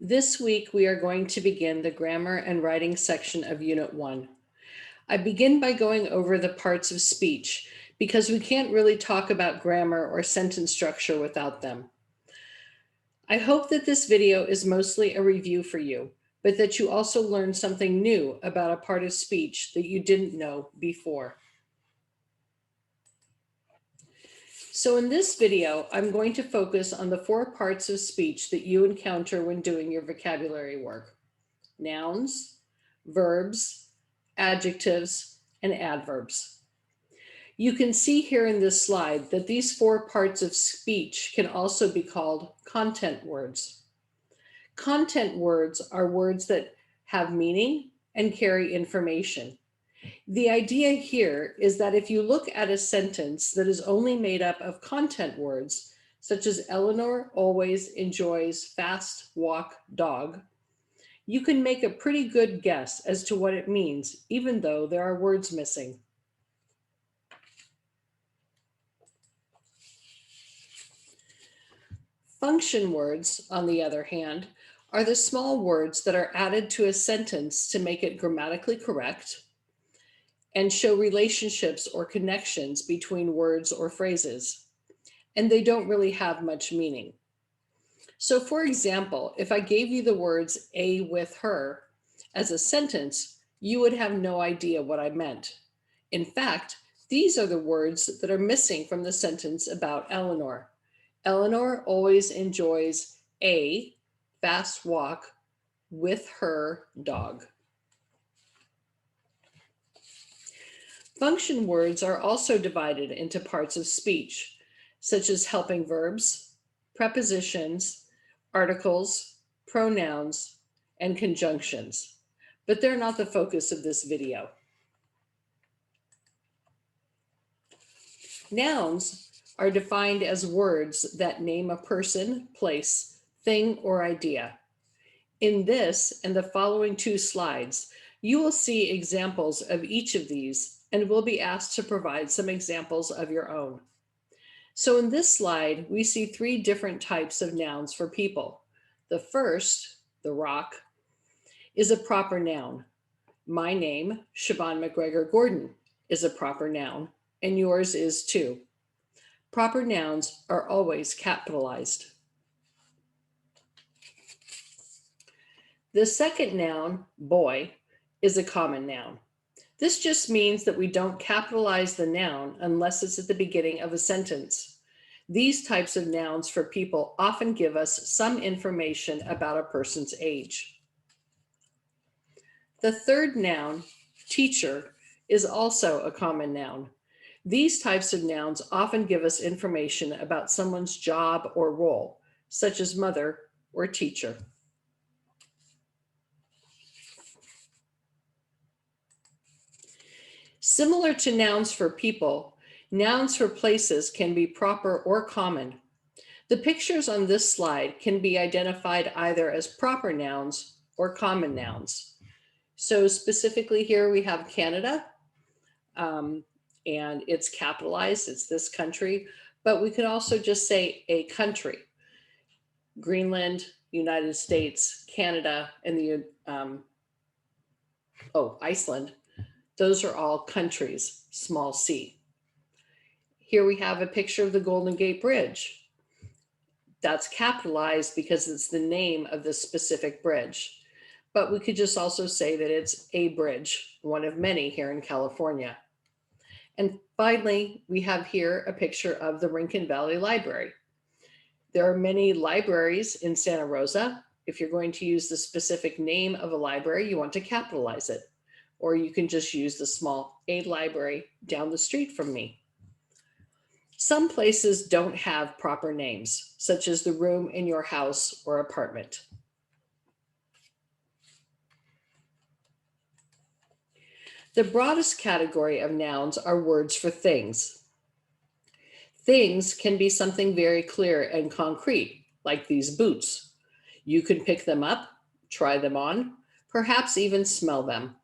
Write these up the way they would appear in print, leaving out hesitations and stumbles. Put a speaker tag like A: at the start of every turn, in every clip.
A: This week, we are going to begin the grammar and writing section of Unit 1. I begin by going over the parts of speech because we can't really talk about grammar or sentence structure without them. I hope that this video is mostly a review for you, but that you also learn something new about a part of speech that you didn't know before. So in this video, I'm going to focus on the 4 parts of speech that you encounter when doing your vocabulary work: nouns, verbs, adjectives, and adverbs. You can see here in this slide that these 4 parts of speech can also be called content words. Content words are words that have meaning and carry information. The idea here is that if you look at a sentence that is only made up of content words, such as Eleanor always enjoys fast walk dog, you can make a pretty good guess as to what it means, even though there are words missing. Function words, on the other hand, are the small words that are added to a sentence to make it grammatically correct and show relationships or connections between words or phrases, and they don't really have much meaning. So for example, if I gave you the words "a with her" as a sentence, you would have no idea what I meant. In fact, these are the words that are missing from the sentence about Eleanor. Eleanor always enjoys a fast walk with her dog. Function words are also divided into parts of speech, such as helping verbs, prepositions, articles, pronouns, and conjunctions, but they're not the focus of this video. Nouns are defined as words that name a person, place, thing, or idea. In this and the following 2 slides, you will see examples of each of these and will be asked to provide some examples of your own. So in this slide, we see 3 different types of nouns for people. The first, the rock, is a proper noun. My name, Siobhan McGregor Gordon, is a proper noun, and yours is too. Proper nouns are always capitalized. The second noun, boy, is a common noun. This just means that we don't capitalize the noun unless it's at the beginning of a sentence. These types of nouns for people often give us some information about a person's age. The third noun, teacher, is also a common noun. These types of nouns often give us information about someone's job or role, such as mother or teacher. Similar to nouns for people, nouns for places can be proper or common. The pictures on this slide can be identified either as proper nouns or common nouns. So specifically here we have Canada, and it's capitalized, it's this country, but we could also just say a country. Greenland, United States, Canada, and Iceland. Those are all countries, small c. Here we have a picture of the Golden Gate Bridge. That's capitalized because it's the name of the specific bridge. But we could just also say that it's a bridge, one of many here in California. And finally, we have here a picture of the Rincon Valley Library. There are many libraries in Santa Rosa. If you're going to use the specific name of a library, you want to capitalize it. Or you can just use the small "a library" down the street from me. Some places don't have proper names, such as the room in your house or apartment. The broadest category of nouns are words for things. Things can be something very clear and concrete, like these boots. You can pick them up, try them on, perhaps even smell them.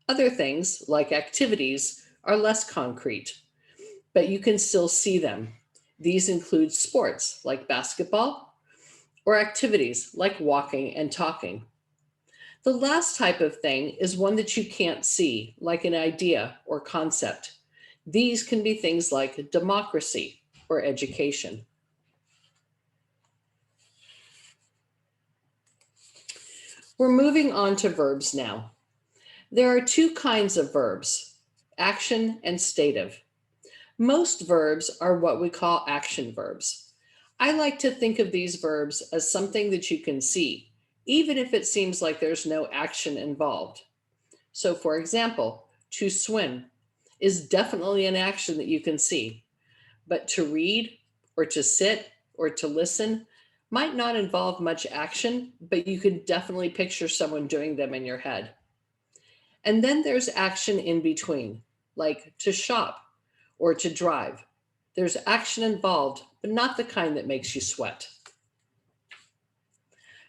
A: Other things, like activities, are less concrete, but you can still see them. These include sports like basketball, or activities like walking and talking. The last type of thing is one that you can't see, like an idea or concept. These can be things like democracy or education. We're moving on to verbs now. There are two kinds of verbs, action and stative. Most verbs are what we call action verbs. I like to think of these verbs as something that you can see, even if it seems like there's no action involved. So for example, to swim is definitely an action that you can see, but to read or to sit or to listen might not involve much action, but you can definitely picture someone doing them in your head. And then there's action in between, like to shop or to drive. There's action involved, but not the kind that makes you sweat.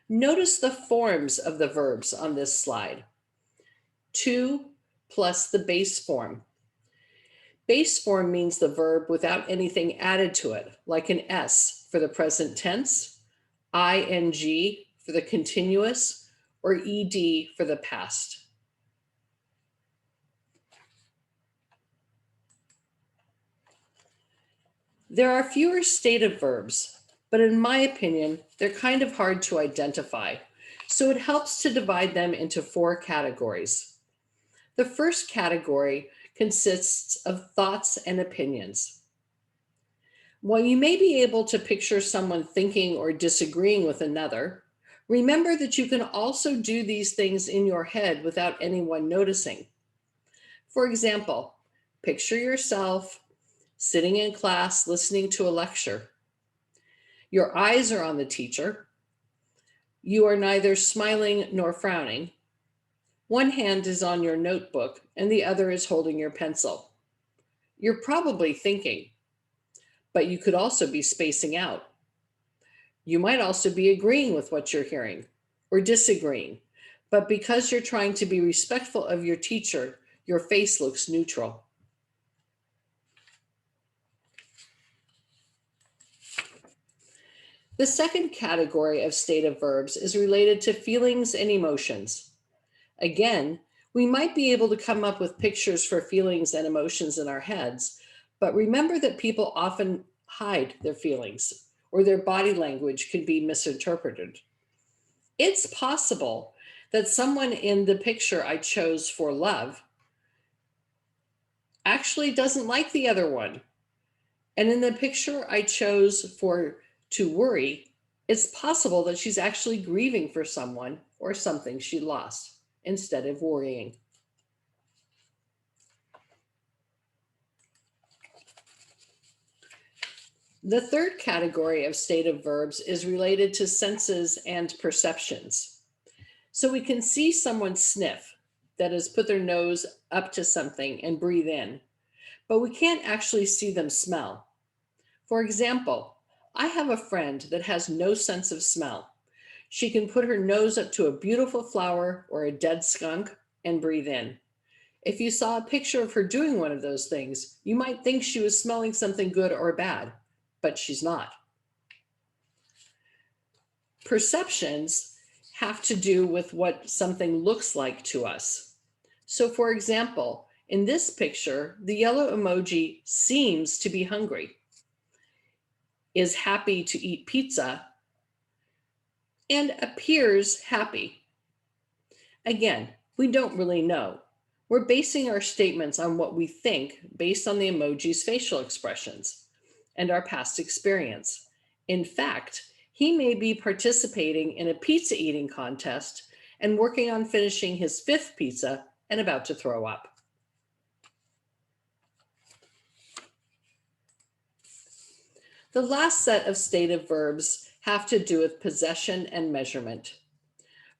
A: Notice the forms of the verbs on this slide. To plus the base form. Base form means the verb without anything added to it, like an S for the present tense, ing for the continuous, or ed for the past. There are fewer stative verbs, but in my opinion, they're kind of hard to identify, so it helps to divide them into 4 categories. The first category consists of thoughts and opinions. While you may be able to picture someone thinking or disagreeing with another, remember that you can also do these things in your head without anyone noticing. For example, picture yourself sitting in class listening to a lecture. Your eyes are on the teacher. You are neither smiling nor frowning. One hand is on your notebook and the other is holding your pencil. You're probably thinking, but you could also be spacing out. You might also be agreeing with what you're hearing or disagreeing, but because you're trying to be respectful of your teacher, your face looks neutral. The second category of stative verbs is related to feelings and emotions. Again, we might be able to come up with pictures for feelings and emotions in our heads, but remember that people often hide their feelings or their body language can be misinterpreted. It's possible that someone in the picture I chose for love actually doesn't like the other one. And in the picture I chose for to worry, it's possible that she's actually grieving for someone or something she lost instead of worrying. The third category of stative verbs is related to senses and perceptions. So we can see someone sniff, that is, put their nose up to something and breathe in, but we can't actually see them smell. For example, I have a friend that has no sense of smell. She can put her nose up to a beautiful flower or a dead skunk and breathe in. If you saw a picture of her doing one of those things, you might think she was smelling something good or bad, but she's not. Perceptions have to do with what something looks like to us. So for example, in this picture, the yellow emoji seems to be hungry, is happy to eat pizza, and appears happy. Again, we don't really know. We're basing our statements on what we think based on the emoji's facial expressions and our past experience. In fact, he may be participating in a pizza eating contest and working on finishing his 5th pizza and about to throw up. The last set of stative verbs have to do with possession and measurement.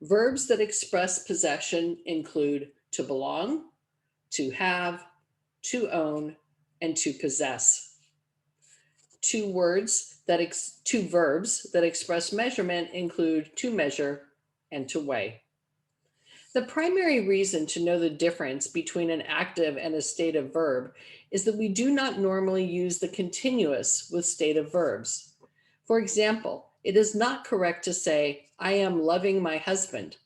A: Verbs that express possession include to belong, to have, to own, and to possess. Two verbs that express measurement include to measure and to weigh. The primary reason to know the difference between an active and a stative verb is that we do not normally use the continuous with stative verbs. For example, it is not correct to say, I am loving my husband.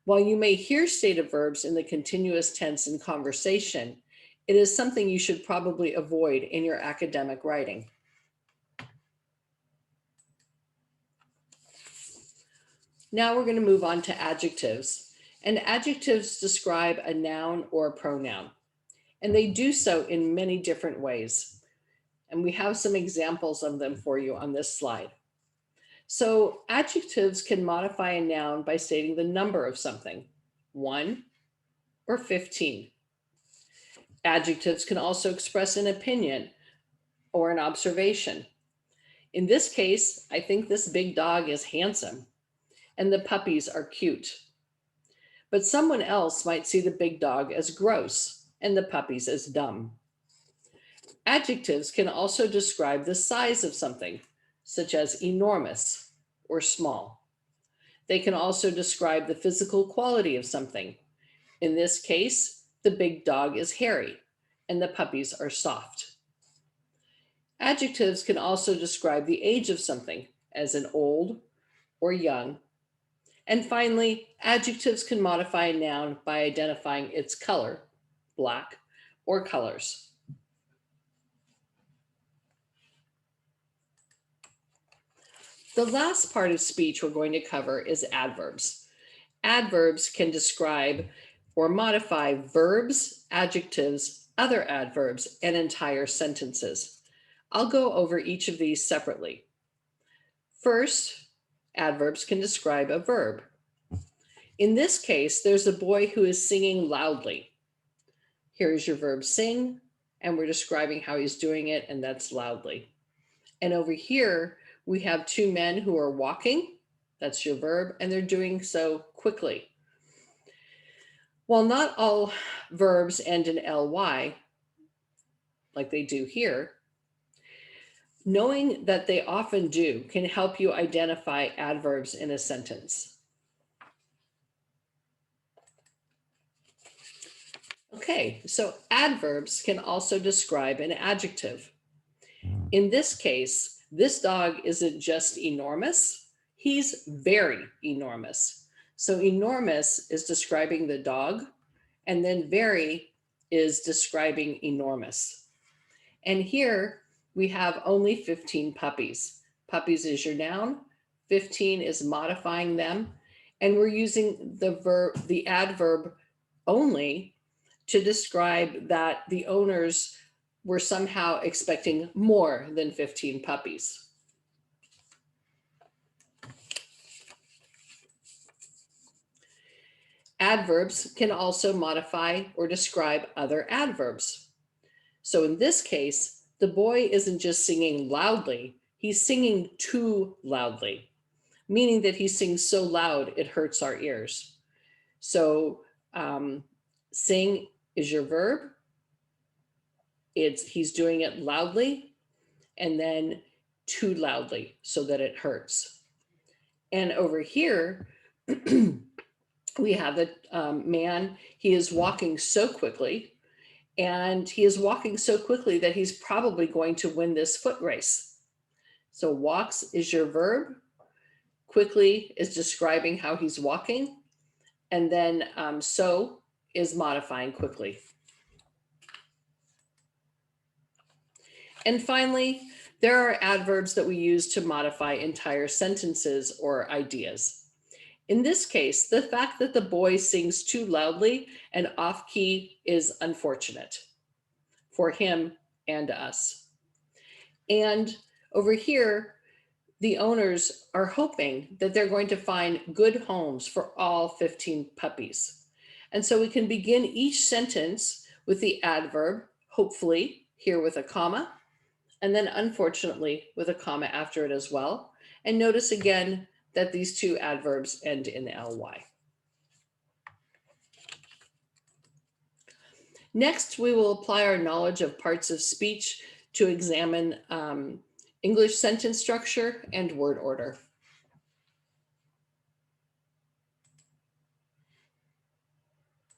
A: While you may hear stative verbs in the continuous tense in conversation, it is something you should probably avoid in your academic writing. Now we're going to move on to adjectives. And adjectives describe a noun or a pronoun. And they do so in many different ways. And we have some examples of them for you on this slide. So adjectives can modify a noun by stating the number of something, 1 or 15. Adjectives can also express an opinion or an observation. In this case, I think this big dog is handsome and the puppies are cute. But someone else might see the big dog as gross and the puppies as dumb. Adjectives can also describe the size of something, such as enormous or small. They can also describe the physical quality of something. In this case, the big dog is hairy and the puppies are soft. Adjectives can also describe the age of something, as in old or young. And finally, adjectives can modify a noun by identifying its color, black, or colors. The last part of speech we're going to cover is adverbs. Adverbs can describe or modify verbs, adjectives, other adverbs, and entire sentences. I'll go over each of these separately. First, adverbs can describe a verb. In this case, there's a boy who is singing loudly. Here is your verb sing, and we're describing how he's doing it, and that's loudly. And over here, we have two men who are walking. That's your verb, and they're doing so quickly. While not all verbs end in ly, like they do here, knowing that they often do can help you identify adverbs in a sentence. Okay, so adverbs can also describe an adjective. In this case, this dog isn't just enormous, he's very enormous. So enormous is describing the dog, and then very is describing enormous. And here we have only 15 puppies. Puppies is your noun, 15 is modifying them, and we're using the adverb only to describe that the owners were somehow expecting more than 15 puppies. Adverbs can also modify or describe other adverbs. So in this case, the boy isn't just singing loudly, he's singing too loudly, meaning that he sings so loud it hurts our ears. So sing is your verb. He's doing it loudly and then too loudly so that it hurts. And over here, we have the man, he is walking so quickly, and he is walking so quickly that he's probably going to win this foot race. So walks is your verb, quickly is describing how he's walking, and then so is modifying quickly. And finally, there are adverbs that we use to modify entire sentences or ideas. In this case, the fact that the boy sings too loudly and off key is unfortunate for him and us. And over here, the owners are hoping that they're going to find good homes for all 15 puppies. And so we can begin each sentence with the adverb, hopefully, here with a comma, and then unfortunately with a comma after it as well. And notice again that these two adverbs end in ly. Next, we will apply our knowledge of parts of speech to examine English sentence structure and word order.